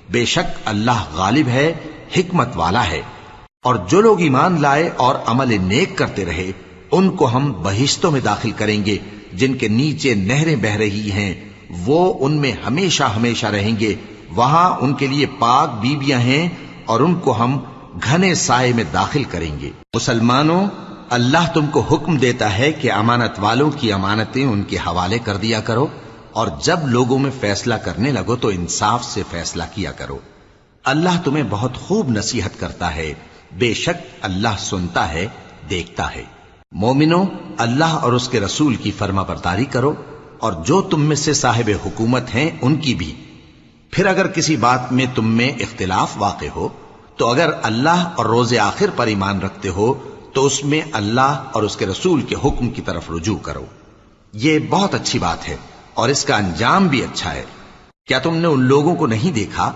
بے شک اللہ غالب ہے، حکمت والا ہے۔ اور جو لوگ ایمان لائے اور عمل نیک کرتے رہے ان کو ہم بہشتوں میں داخل کریں گے جن کے نیچے نہریں بہ رہی ہیں، وہ ان میں ہمیشہ ہمیشہ رہیں گے۔ وہاں ان کے لیے پاک بیویاں ہیں اور ان کو ہم گھنے سائے میں داخل کریں گے۔ مسلمانوں، اللہ تم کو حکم دیتا ہے کہ امانت والوں کی امانتیں ان کے حوالے کر دیا کرو، اور جب لوگوں میں فیصلہ کرنے لگو تو انصاف سے فیصلہ کیا کرو۔ اللہ تمہیں بہت خوب نصیحت کرتا ہے، بے شک اللہ سنتا ہے، دیکھتا ہے۔ مومنوں، اللہ اور اس کے رسول کی فرما برداری کرو، اور جو تم میں سے صاحب حکومت ہیں ان کی بھی۔ پھر اگر کسی بات میں تم میں اختلاف واقع ہو تو اگر اللہ اور روز آخر پر ایمان رکھتے ہو تو اس میں اللہ اور اس کے رسول کے حکم کی طرف رجوع کرو۔ یہ بہت اچھی بات ہے اور اس کا انجام بھی اچھا ہے۔ کیا تم نے ان لوگوں کو نہیں دیکھا